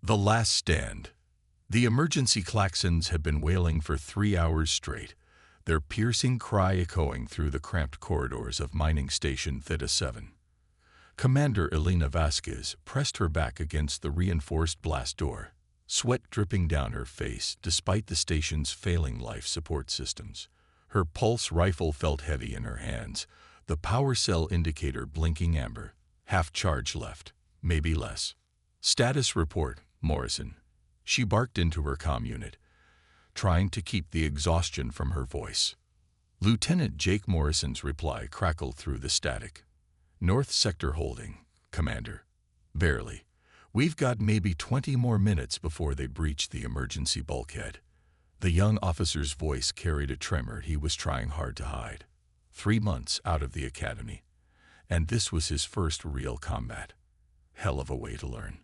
The Last Stand. The emergency klaxons had been wailing for 3 hours straight, their piercing cry echoing through the cramped corridors of mining station Theta 7. Commander Elena Vasquez pressed her back against the reinforced blast door, sweat dripping down her face despite the station's failing life support systems. Her pulse rifle felt heavy in her hands, the power cell indicator blinking amber. Half charge left, maybe less. Status report, Morrison. She barked into her comm unit, trying to keep the exhaustion from her voice. Lieutenant Jake Morrison's reply crackled through the static. North Sector holding, Commander. Barely. We've got maybe 20 more minutes before they breach the emergency bulkhead. The young officer's voice carried a tremor he was trying hard to hide. 3 months out of the academy, and this was his first real combat. Hell of a way to learn.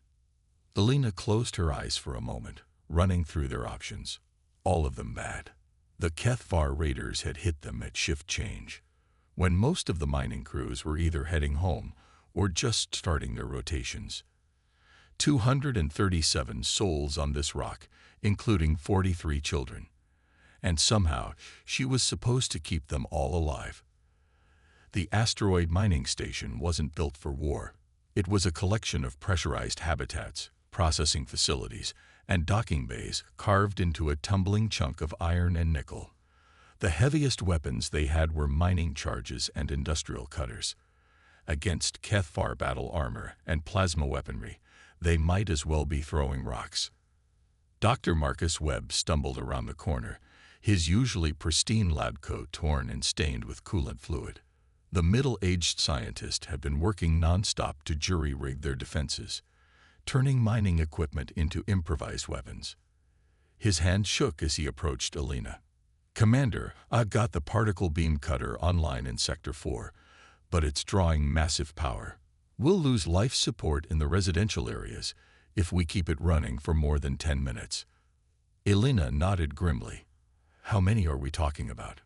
Elena closed her eyes for a moment, running through their options. All of them bad. The HFY raiders had hit them at shift change, when most of the mining crews were either heading home or just starting their rotations. 237 souls on this rock, including 43 children. And somehow, she was supposed to keep them all alive. The asteroid mining station wasn't built for war. It was a collection of pressurized habitats, processing facilities, and docking bays carved into a tumbling chunk of iron and nickel. The heaviest weapons they had were mining charges and industrial cutters. Against HFY battle armor and plasma weaponry, they might as well be throwing rocks. Dr. Marcus Webb stumbled around the corner, his usually pristine lab coat torn and stained with coolant fluid. The middle-aged scientist had been working non-stop to jury-rig their defenses, turning mining equipment into improvised weapons. His hand shook as he approached Elena. "Commander, I've got the particle beam cutter online in Sector 4, but it's drawing massive power. We'll lose life support in the residential areas if we keep it running for more than 10 minutes. Elena nodded grimly. "How many are we talking about?"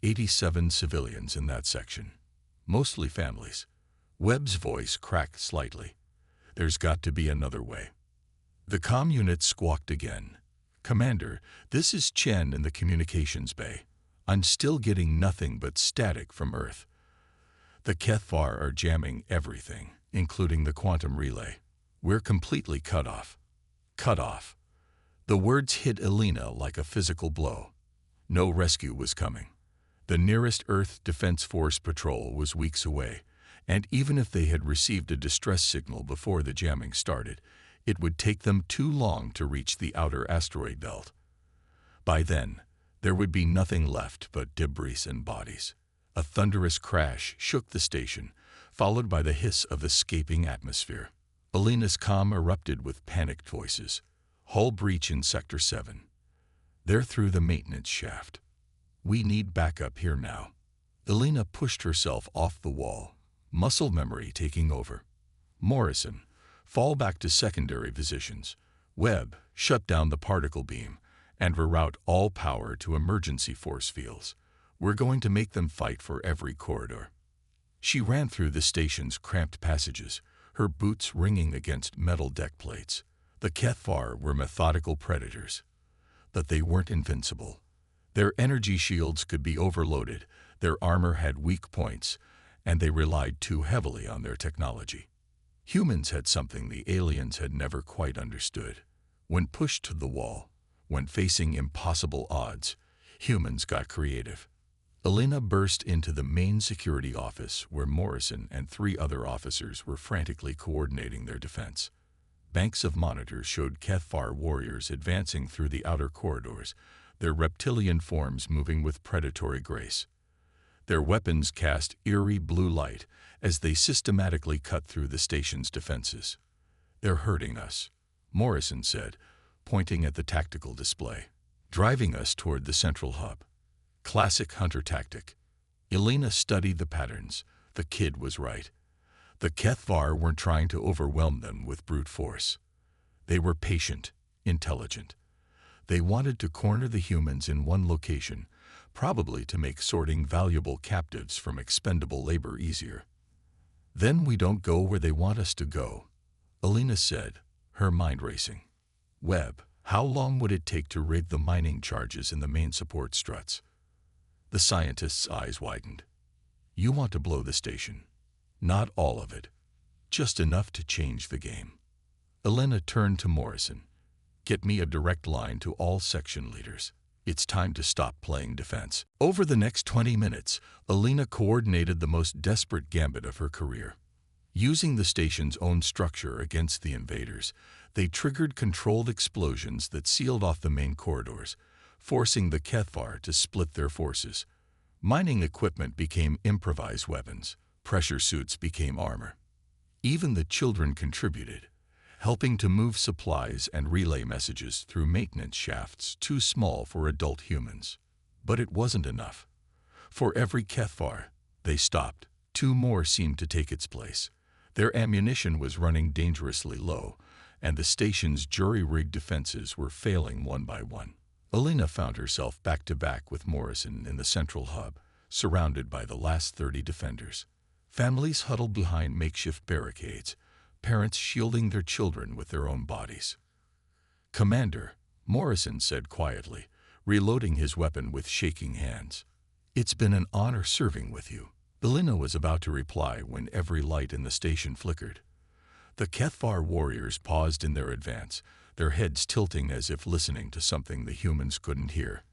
87 civilians in that section, mostly families. Webb's voice cracked slightly. "There's got to be another way." The comm unit squawked again. "Commander, this is Chen in the communications bay. I'm still getting nothing but static from Earth. The HFY are jamming everything, including the quantum relay. We're completely cut off." Cut off. The words hit Elena like a physical blow. No rescue was coming. The nearest Earth Defense Force patrol was weeks away, and even if they had received a distress signal before the jamming started, it would take them too long to reach the outer asteroid belt. By then, there would be nothing left but debris and bodies. A thunderous crash shook the station, followed by the hiss of escaping atmosphere. Elena's comm erupted with panicked voices. "Hull breach in Sector 7. They're through the maintenance shaft. We need backup here now." Elena pushed herself off the wall, muscle memory taking over. "Morrison, fall back to secondary positions. Webb, shut down the particle beam and reroute all power to emergency force fields. We're going to make them fight for every corridor." She ran through the station's cramped passages, her boots ringing against metal deck plates. The HFY were methodical predators, but they weren't invincible. Their energy shields could be overloaded, their armor had weak points, and they relied too heavily on their technology. Humans had something the aliens had never quite understood. When pushed to the wall, when facing impossible odds, humans got creative. Elena burst into the main security office where Morrison and 3 other officers were frantically coordinating their defense. Banks of monitors showed HFY warriors advancing through the outer corridors, their reptilian forms moving with predatory grace. Their weapons cast eerie blue light as they systematically cut through the station's defenses. "They're hurting us," Morrison said, pointing at the tactical display. "Driving us toward the central hub. Classic hunter tactic." Elena studied the patterns. The kid was right. The HFY weren't trying to overwhelm them with brute force. They were patient, intelligent. They wanted to corner the humans in one location, probably to make sorting valuable captives from expendable labor easier. "Then we don't go where they want us to go," Elena said, her mind racing. Webb, how long would it take to rig the mining charges in the main support struts? The scientist's eyes widened. You want to blow the station. Not all of it. Just enough to change the game. Elena turned to Morrison. Get me a direct line to all section leaders. It's time to stop playing defense. Over the next 20 minutes, Elena coordinated the most desperate gambit of her career. Using the station's own structure against the invaders, they triggered controlled explosions that sealed off the main corridors, forcing the Kethvar to split their forces. Mining equipment became improvised weapons. Pressure suits became armor. Even the children contributed, helping to move supplies and relay messages through maintenance shafts too small for adult humans. But it wasn't enough. For every Kethvar they stopped, two more seemed to take its place. Their ammunition was running dangerously low, and the station's jury-rigged defenses were failing one by one. Elena found herself back-to-back with Morrison in the central hub, surrounded by the last 30 defenders. Families huddled behind makeshift barricades, parents shielding their children with their own bodies. "Commander," Morrison said quietly, reloading his weapon with shaking hands. "It's been an honor serving with you." Elena was about to reply when every light in the station flickered. The Kethvar warriors paused in their advance, their heads tilting as if listening to something the humans couldn't hear.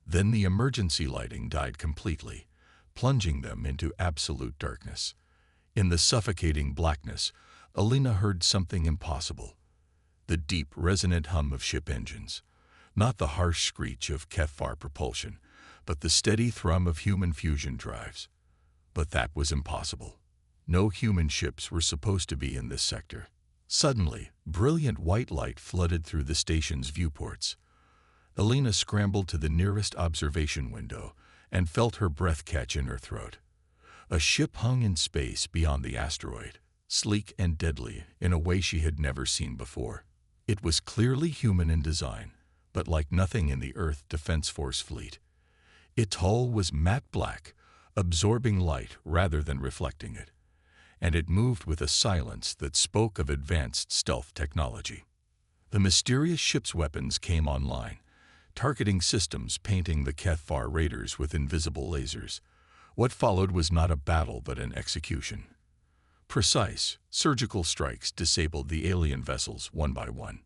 Then the emergency lighting died completely, plunging them into absolute darkness. In the suffocating blackness, Elena heard something impossible. The deep, resonant hum of ship engines. Not the harsh screech of Kethvar propulsion, but the steady thrum of human fusion drives. But that was impossible. No human ships were supposed to be in this sector. Suddenly, brilliant white light flooded through the station's viewports. Elena scrambled to the nearest observation window and felt her breath catch in her throat. A ship hung in space beyond the asteroid, sleek and deadly in a way she had never seen before. It was clearly human in design, but like nothing in the Earth Defense Force fleet. Its hull was matte black, absorbing light rather than reflecting it, and it moved with a silence that spoke of advanced stealth technology. The mysterious ship's weapons came online, targeting systems painting the Kethvar raiders with invisible lasers. What followed was not a battle but an execution. Precise, surgical strikes disabled the alien vessels one by one.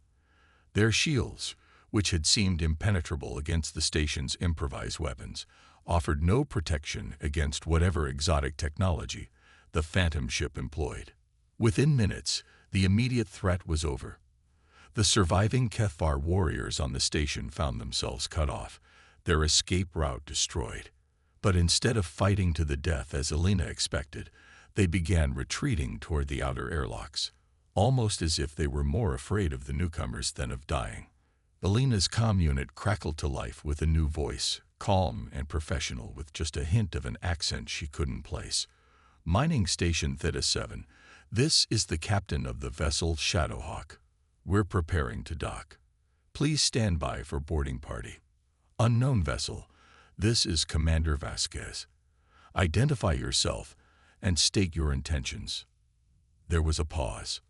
Their shields, which had seemed impenetrable against the station's improvised weapons, offered no protection against whatever exotic technology the Phantom ship employed. Within minutes, the immediate threat was over. The surviving Kethvar warriors on the station found themselves cut off, their escape route destroyed. But instead of fighting to the death as Elena expected, they began retreating toward the outer airlocks, almost as if they were more afraid of the newcomers than of dying. Elena's comm unit crackled to life with a new voice, calm and professional with just a hint of an accent she couldn't place. "Mining Station Theta 7, this is the captain of the vessel Shadowhawk. We're preparing to dock. Please stand by for boarding party. Unknown vessel, this is Commander Vasquez. Identify yourself and state your intentions." There was a pause.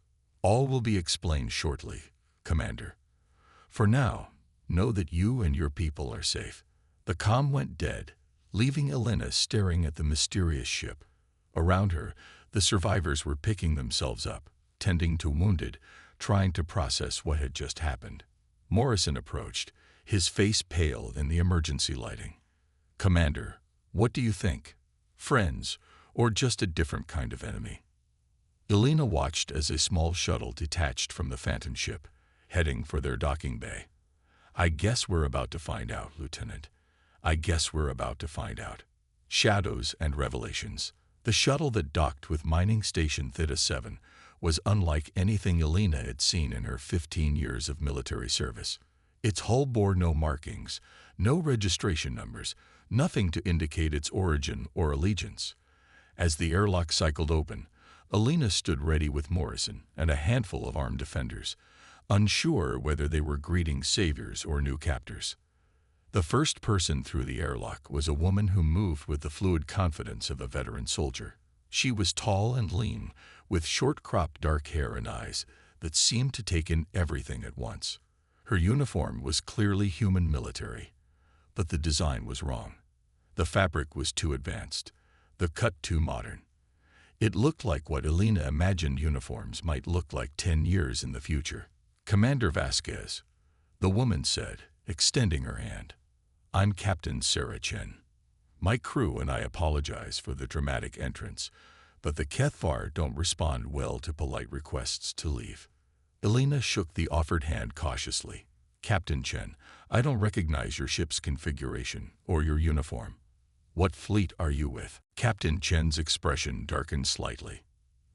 "All will be explained shortly, Commander. For now, know that you and your people are safe." The comm went dead, leaving Elena staring at the mysterious ship. Around her, the survivors were picking themselves up, tending to wounded, trying to process what had just happened. Morrison approached, his face pale in the emergency lighting. "Commander, what do you think? Friends, or just a different kind of enemy?" Elena watched as a small shuttle detached from the Phantom ship, heading for their docking bay. "I guess we're about to find out, Lieutenant. I guess we're about to find out." Shadows and revelations. The shuttle that docked with Mining Station Theta 7 was unlike anything Elena had seen in her 15 years of military service. Its hull bore no markings, no registration numbers, nothing to indicate its origin or allegiance. As the airlock cycled open, Elena stood ready with Morrison and a handful of armed defenders, unsure whether they were greeting saviors or new captors. The first person through the airlock was a woman who moved with the fluid confidence of a veteran soldier. She was tall and lean, with short-cropped dark hair and eyes that seemed to take in everything at once. Her uniform was clearly human military, but the design was wrong. The fabric was too advanced, the cut too modern. It looked like what Elena imagined uniforms might look like 10 years in the future. "Commander Vasquez," the woman said, extending her hand. "I'm Captain Sarah Chen. My crew and I apologize for the dramatic entrance, but the Kethvar don't respond well to polite requests to leave." Elena shook the offered hand cautiously. "Captain Chen, I don't recognize your ship's configuration or your uniform. What fleet are you with?" Captain Chen's expression darkened slightly.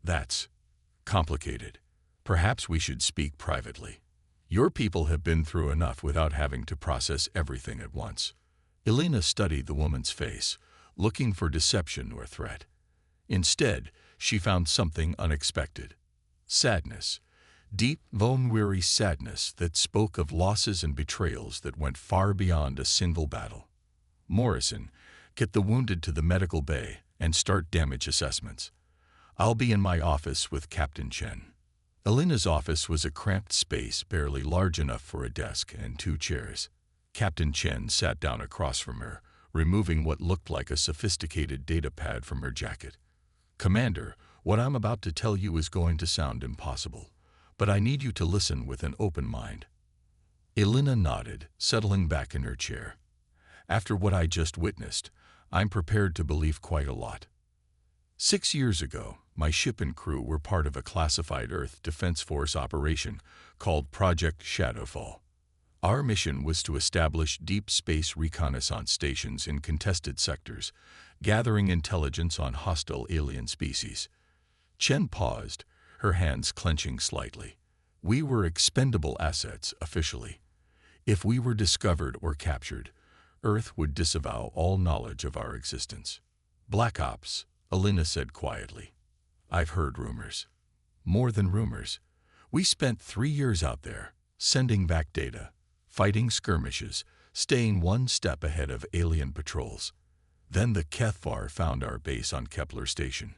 "That's complicated. Perhaps we should speak privately. Your people have been through enough without having to process everything at once." Elena studied the woman's face, looking for deception or threat. Instead, she found something unexpected. Sadness. Deep, bone-weary sadness that spoke of losses and betrayals that went far beyond a single battle. "Morrison, get the wounded to the medical bay and start damage assessments. I'll be in my office with Captain Chen." Elena's office was a cramped space barely large enough for a desk and 2 chairs. Captain Chen sat down across from her, removing what looked like a sophisticated data pad from her jacket. "Commander, what I'm about to tell you is going to sound impossible, but I need you to listen with an open mind." Elena nodded, settling back in her chair. "After what I just witnessed, I'm prepared to believe quite a lot. 6 years ago, my ship and crew were part of a classified Earth Defense Force operation called Project Shadowfall. Our mission was to establish deep space reconnaissance stations in contested sectors, gathering intelligence on hostile alien species." Chen paused, her hands clenching slightly. "We were expendable assets, officially. If we were discovered or captured, Earth would disavow all knowledge of our existence." "Black Ops," Elena said quietly. "I've heard rumors. More than rumors. We spent 3 years out there, sending back data, fighting skirmishes, staying one step ahead of alien patrols. Then the Kethvar found our base on Kepler Station.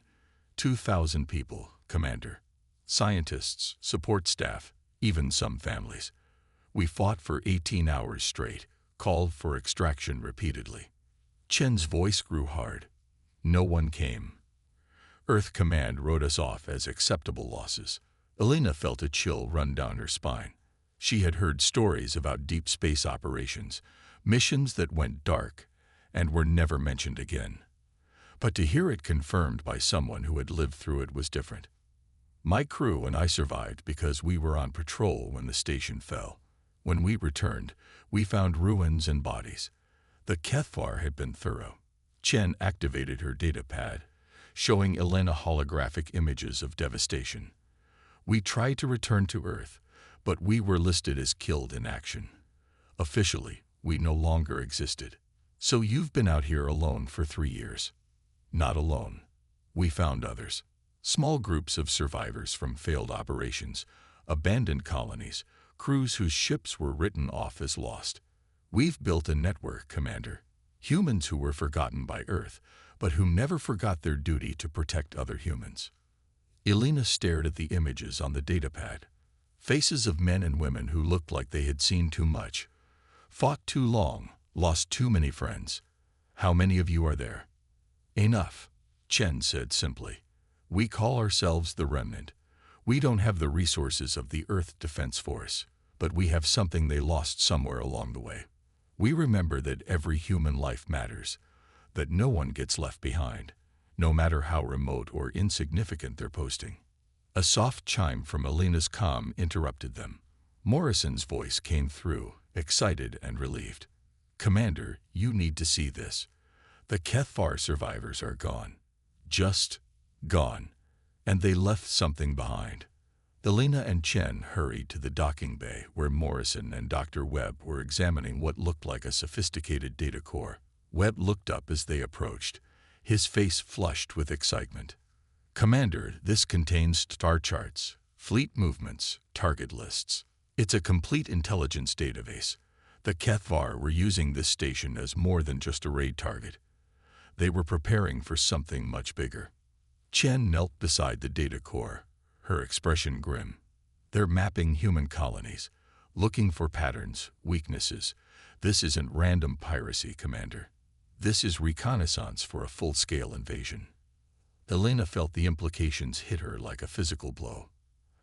2,000 people, Commander. Scientists, support staff, even some families. We fought for 18 hours straight, called for extraction repeatedly." Chen's voice grew hard. "No one came. Earth Command wrote us off as acceptable losses." Elena felt a chill run down her spine. She had heard stories about deep space operations, missions that went dark and were never mentioned again. But to hear it confirmed by someone who had lived through it was different. "My crew and I survived because we were on patrol when the station fell. When we returned, we found ruins and bodies. The Kethvar had been thorough." Chen activated her data pad, showing Elena holographic images of devastation. "We tried to return to Earth, but we were listed as killed in action. Officially, we no longer existed. So you've been out here alone for 3 years." "Not alone. We found others. Small groups of survivors from failed operations, abandoned colonies, crews whose ships were written off as lost. We've built a network, Commander. Humans who were forgotten by Earth, but who never forgot their duty to protect other humans." Elena stared at the images on the datapad. Faces of men and women who looked like they had seen too much, fought too long, lost too many friends. "How many of you are there?" "Enough," Chen said simply. "We call ourselves the Remnant. We don't have the resources of the Earth Defense Force, but we have something they lost somewhere along the way. We remember that every human life matters, that no one gets left behind, no matter how remote or insignificant their posting." A soft chime from Elena's comm interrupted them. Morrison's voice came through, excited and relieved. "Commander, you need to see this. The Kethvar survivors are gone. Just gone. And they left something behind." Elena and Chen hurried to the docking bay where Morrison and Dr. Webb were examining what looked like a sophisticated data core. Webb looked up as they approached, his face flushed with excitement. "Commander, this contains star charts, fleet movements, target lists. It's a complete intelligence database. The Kethvar were using this station as more than just a raid target. They were preparing for something much bigger." Chen knelt beside the data core, her expression grim. They're mapping human colonies, looking for patterns, weaknesses. This isn't random piracy, Commander. This is reconnaissance for a full-scale invasion. Elena felt the implications hit her like a physical blow.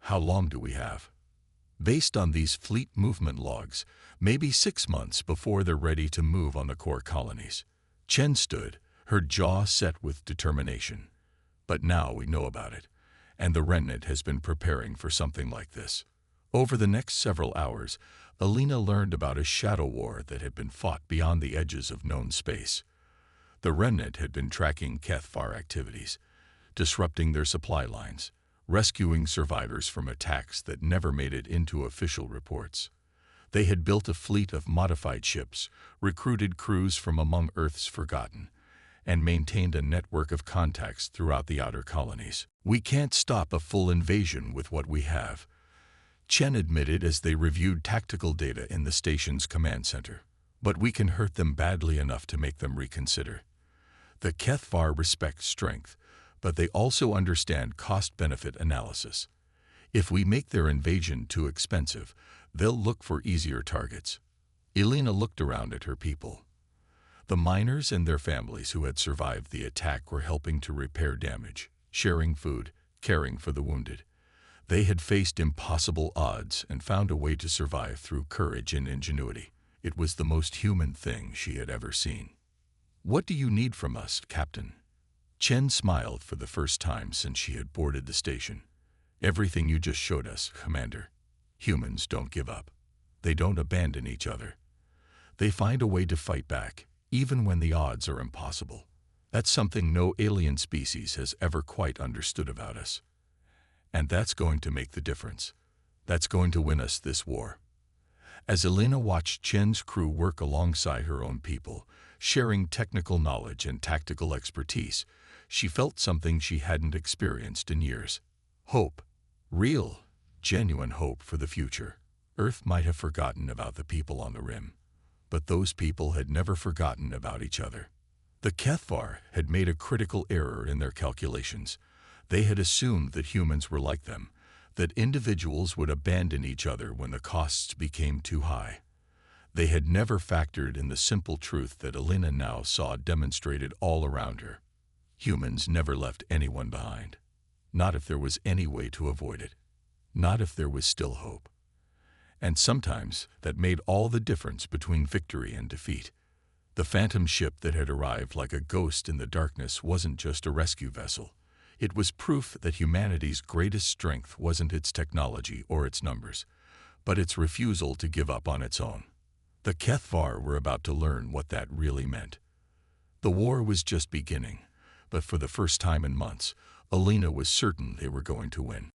How long do we have? Based on these fleet movement logs, maybe 6 months before they're ready to move on the core colonies. Chen stood, her jaw set with determination. But now we know about it, and the Remnant has been preparing for something like this. Over the next several hours, Elena learned about a shadow war that had been fought beyond the edges of known space. The Remnant had been tracking HFY activities, disrupting their supply lines, rescuing survivors from attacks that never made it into official reports. They had built a fleet of modified ships, recruited crews from among Earth's forgotten, and maintained a network of contacts throughout the outer colonies. We can't stop a full invasion with what we have, Chen admitted as they reviewed tactical data in the station's command center. But we can hurt them badly enough to make them reconsider. The HFY respect strength, but they also understand cost-benefit analysis. If we make their invasion too expensive, they'll look for easier targets. Elena looked around at her people. The miners and their families who had survived the attack were helping to repair damage, sharing food, caring for the wounded. They had faced impossible odds and found a way to survive through courage and ingenuity. It was the most human thing she had ever seen. "What do you need from us, Captain?" Chen smiled for the first time since she had boarded the station. "Everything you just showed us, Commander. Humans don't give up. They don't abandon each other. They find a way to fight back, even when the odds are impossible. That's something no alien species has ever quite understood about us. And that's going to make the difference. That's going to win us this war." As Elena watched Chen's crew work alongside her own people, sharing technical knowledge and tactical expertise, she felt something she hadn't experienced in years. Hope. Real, genuine hope for the future. Earth might have forgotten about the people on the rim, but those people had never forgotten about each other. The HFY had made a critical error in their calculations. They had assumed that humans were like them, that individuals would abandon each other when the costs became too high. They had never factored in the simple truth that Elena now saw demonstrated all around her. Humans never left anyone behind. Not if there was any way to avoid it. Not if there was still hope. And sometimes that made all the difference between victory and defeat. The phantom ship that had arrived like a ghost in the darkness wasn't just a rescue vessel. It was proof that humanity's greatest strength wasn't its technology or its numbers, but its refusal to give up on its own. The HFY were about to learn what that really meant. The war was just beginning, but for the first time in months, Elena was certain they were going to win.